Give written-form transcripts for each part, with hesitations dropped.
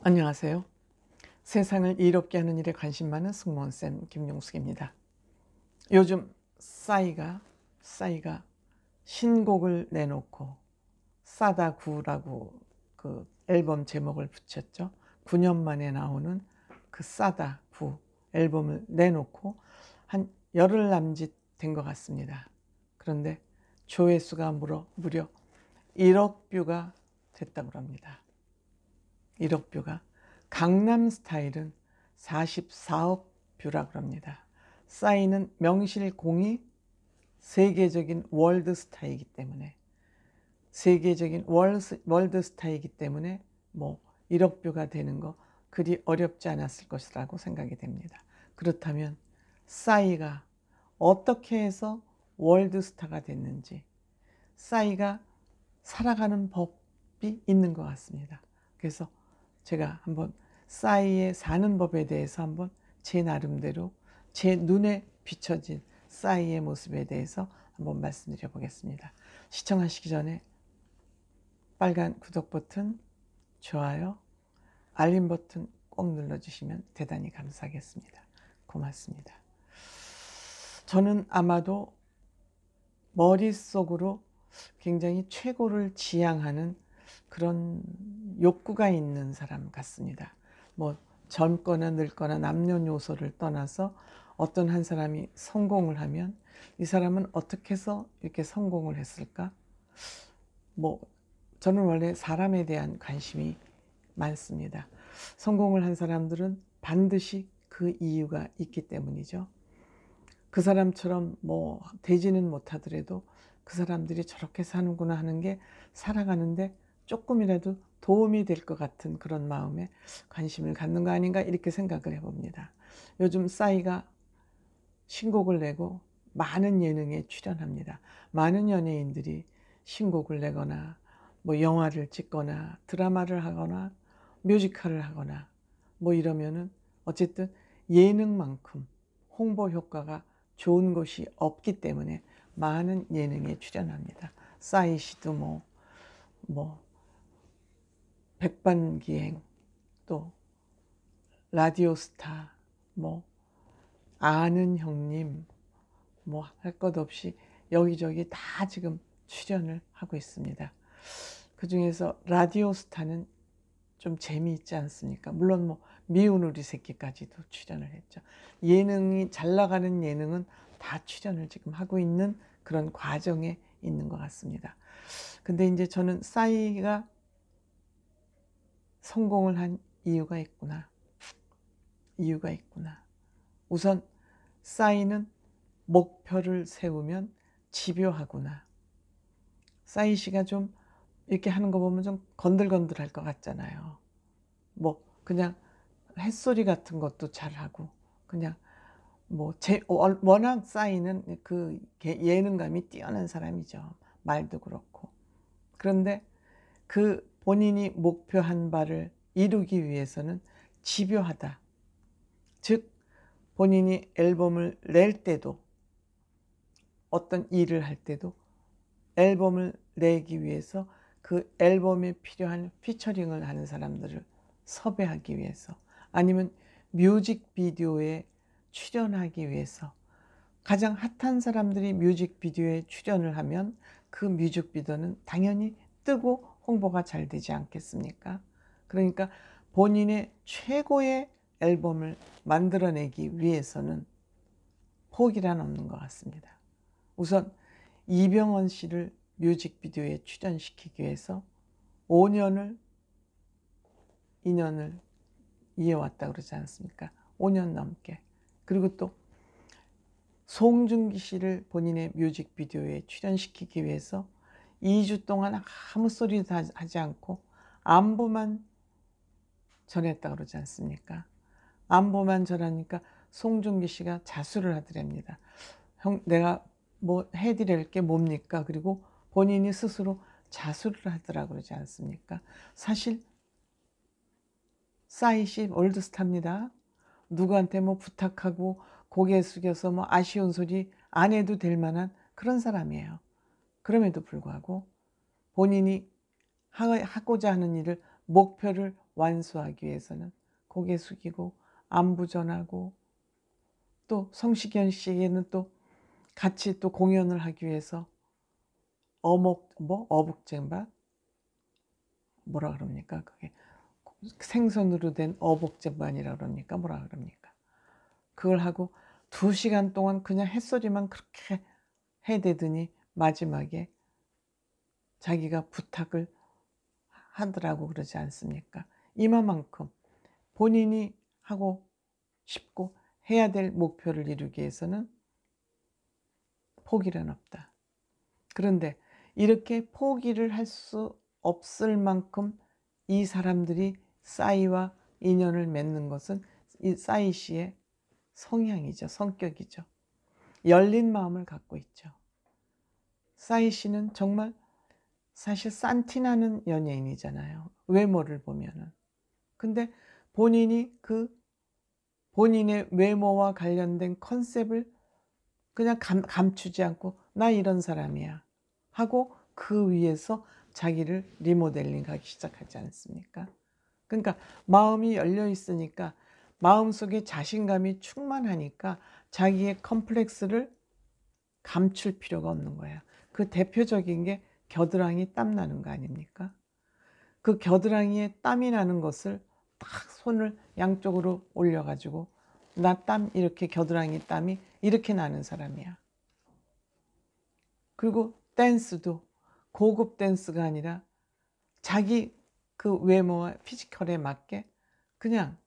안녕하세요. 세상을 이롭게 하는 일에 관심 많은 승무원쌤 김용숙입니다. 요즘 싸이가 신곡을 내놓고 싸다구라고 그 앨범 제목을 붙였죠. 9년 만에 나오는 그 싸다구 앨범을 내놓고 한 열흘 남짓 된 것 같습니다. 그런데 조회수가 무려 1억 뷰가 됐다고 합니다. 1억 뷰가. 강남 스타일은 44억 뷰라고 합니다. 싸이는 명실공히 세계적인 월드스타이기 때문에 뭐 1억 뷰가 되는 거 그리 어렵지 않았을 것이라고 생각이 됩니다. 그렇다면 싸이가 어떻게 해서 월드스타가 됐는지, 싸이가 살아가는 법이 있는 것 같습니다. 그래서 제가 한번 싸이의 사는 법에 대해서 한번 제 나름대로 제 눈에 비춰진 싸이의 모습에 대해서 한번 말씀드려 보겠습니다. 시청하시기 전에 빨간 구독 버튼, 좋아요, 알림 버튼 꼭 눌러주시면 대단히 감사하겠습니다. 고맙습니다. 저는 아마도 머릿속으로 굉장히 최고를 지향하는 그런 욕구가 있는 사람 같습니다. 뭐 젊거나 늙거나 남녀노소를 떠나서 어떤 한 사람이 성공을 하면 이 사람은 어떻게 해서 이렇게 성공을 했을까? 뭐 저는 원래 사람에 대한 관심이 많습니다. 성공을 한 사람들은 반드시 그 이유가 있기 때문이죠. 그 사람처럼 뭐 되지는 못하더라도 그 사람들이 저렇게 사는구나 하는 게 살아가는데 조금이라도 도움이 될 것 같은 그런 마음에 관심을 갖는 거 아닌가 이렇게 생각을 해봅니다. 요즘 싸이가 신곡을 내고 많은 예능에 출연합니다. 많은 연예인들이 신곡을 내거나 뭐 영화를 찍거나 드라마를 하거나 뮤지컬을 하거나 뭐 이러면은 어쨌든 예능만큼 홍보 효과가 좋은 것이 없기 때문에 많은 예능에 출연합니다. 싸이 씨도 뭐 백반기행, 또 라디오스타, 뭐 아는 형님, 뭐 할 것 없이 여기저기 다 지금 출연을 하고 있습니다. 그 중에서 라디오스타는 좀 재미있지 않습니까? 물론 뭐 미운 우리 새끼까지도 출연을 했죠. 예능이 잘 나가는 예능은 다 출연을 지금 하고 있는 그런 과정에 있는 것 같습니다. 근데 이제 저는 싸이가 성공을 한 이유가 있구나. 우선 싸이는 목표를 세우면 집요하구나. 싸이 씨가 좀 이렇게 하는 거 보면 좀 건들건들할 것 같잖아요. 뭐 그냥 햇소리 같은 것도 잘하고 그냥 워낙 싸이는 그 예능감이 뛰어난 사람이죠. 말도 그렇고. 그런데 그 본인이 목표한 바를 이루기 위해서는 집요하다. 즉 본인이 앨범을 낼 때도 어떤 일을 할 때도 앨범을 내기 위해서 그 앨범에 필요한 피처링을 하는 사람들을 섭외하기 위해서 아니면 뮤직비디오에 출연하기 위해서 가장 핫한 사람들이 뮤직비디오에 출연을 하면 그 뮤직비디오는 당연히 뜨고 홍보가 잘 되지 않겠습니까? 그러니까 본인의 최고의 앨범을 만들어내기 위해서는 포기란 없는 것 같습니다. 우선 이병헌 씨를 뮤직비디오에 출연시키기 위해서 5년을 2년을 이어왔다 그러지 않습니까? 5년 넘게. 그리고 또 송중기 씨를 본인의 뮤직비디오에 출연시키기 위해서 2주 동안 아무 소리도 하지 않고 안부만 전했다 그러지 않습니까? 안부만 전하니까 송중기 씨가 자수를 하더랍니다. 형, 내가 뭐 해드릴 게 뭡니까? 그리고 본인이 스스로 자수를 하더라 그러지 않습니까? 사실 싸이 씨 월드스타입니다. 누구한테 뭐 부탁하고 고개 숙여서 뭐 아쉬운 소리 안 해도 될 만한 그런 사람이에요. 그럼에도 불구하고 본인이 하고자 하는 일을 목표를 완수하기 위해서는 고개 숙이고 안부 전하고, 또 성시경 씨에게는 또 같이 또 공연을 하기 위해서 어복쟁반, 뭐라 그럽니까? 그게 생선으로 된 어복쟁반이라 그럽니까? 뭐라 그럽니까? 그걸 하고 2시간 동안 그냥 햇소리만 그렇게 해대더니 마지막에 자기가 부탁을 하더라고 그러지 않습니까? 이마만큼 본인이 하고 싶고 해야 될 목표를 이루기 위해서는 포기는 없다. 그런데 이렇게 포기를 할 수 없을 만큼 이 사람들이 싸이와 인연을 맺는 것은 이 싸이 씨의 성향이죠. 성격이죠. 열린 마음을 갖고 있죠. 싸이 씨는 정말 사실 산티나는 연예인이잖아요. 외모를 보면은. 근데 본인이 본인의 외모와 관련된 컨셉을 그냥 감추지 않고 나 이런 사람이야 하고 그 위에서 자기를 리모델링하기 시작하지 않습니까? 그러니까 마음이 열려 있으니까, 마음속에 자신감이 충만하니까 자기의 컴플렉스를 감출 필요가 없는 거야. 그 대표적인 게 겨드랑이 땀 나는 거 아닙니까? 그 겨드랑이에 땀이 나는 것을 딱 손을 양쪽으로 올려가지고 나 땀, 이렇게 겨드랑이 땀이 이렇게 나는 사람이야. 그리고 댄스도 고급 댄스가 아니라 자기 그 외모와 피지컬에 맞게 그냥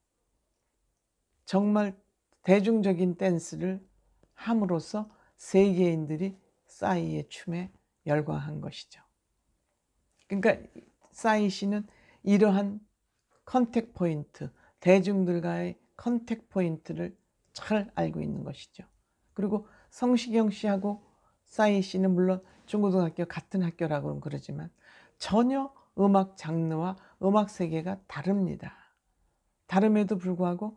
정말 대중적인 댄스를 함으로써 세계인들이 싸이의 춤에 열광한 것이죠. 그러니까 싸이 씨는 이러한 컨택 포인트, 대중들과의 컨택 포인트를 잘 알고 있는 것이죠. 그리고 성시경 씨하고 싸이 씨는 물론 중고등학교 같은 학교라고는 그러지만 전혀 음악 장르와 음악 세계가 다릅니다. 다름에도 불구하고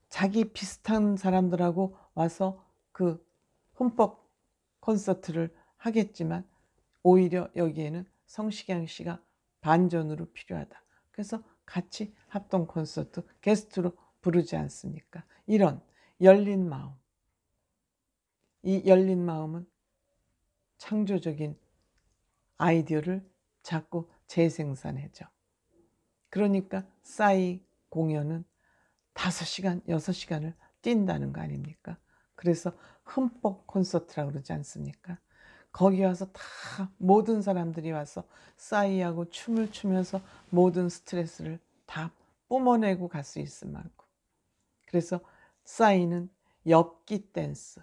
자기 비슷한 사람들하고 와서 그 흠뻑 콘서트를 하겠지만 오히려 여기에는 성시경 씨가 반전으로 필요하다. 그래서 같이 합동 콘서트 게스트로 부르지 않습니까? 이런 열린 마음. 이 열린 마음은 창조적인 아이디어를 자꾸 재생산해죠. 그러니까 싸이 공연은 5시간, 6시간을 뛴다는 거 아닙니까? 그래서 흠뻑 콘서트라고 그러지 않습니까? 거기 와서 다 모든 사람들이 와서 싸이하고 춤을 추면서 모든 스트레스를 다 뿜어내고 갈 수 있을 만큼. 그래서 싸이는 엽기 댄스,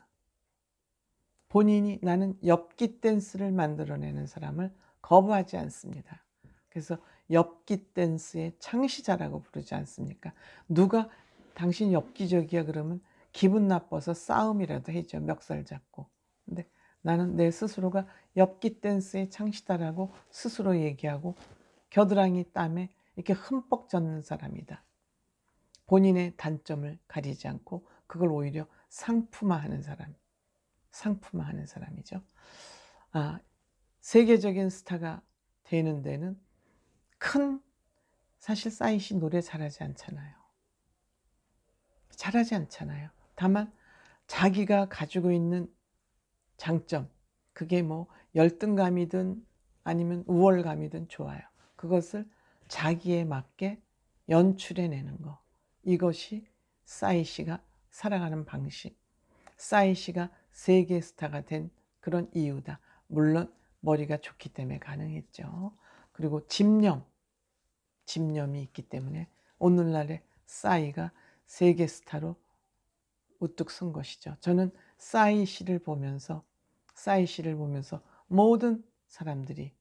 본인이 나는 엽기 댄스를 만들어내는 사람을 거부하지 않습니다. 그래서 엽기 댄스의 창시자라고 부르지 않습니까? 누가 당신 엽기적이야 그러면 기분 나빠서 싸움이라도 해죠. 멱살 잡고. 근데 나는 내 스스로가 엽기 댄스의 창시자라고 스스로 얘기하고 겨드랑이 땀에 이렇게 흠뻑 젖는 사람이다. 본인의 단점을 가리지 않고 그걸 오히려 상품화하는 사람. 상품화하는 사람이죠. 세계적인 스타가 되는 데는 사실 싸이 씨 노래 잘하지 않잖아요. 잘하지 않잖아요. 다만 자기가 가지고 있는 장점, 그게 뭐 열등감이든 아니면 우월감이든 좋아요. 그것을 자기에 맞게 연출해내는 거. 이것이 싸이 씨가 살아가는 방식, 싸이 씨가 세계 스타가 된 그런 이유다. 물론 머리가 좋기 때문에 가능했죠. 그리고 집념이 있기 때문에 오늘날의 싸이가 세계 스타로 우뚝 선 것이죠. 저는 싸이 씨를 보면서 모든 사람들이,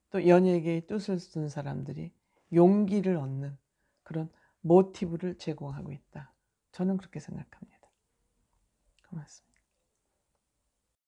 또 연예계의 뜻을 쓴 사람들이 용기를 얻는 그런 모티브를 제공하고 있다. 저는 그렇게 생각합니다. 고맙습니다.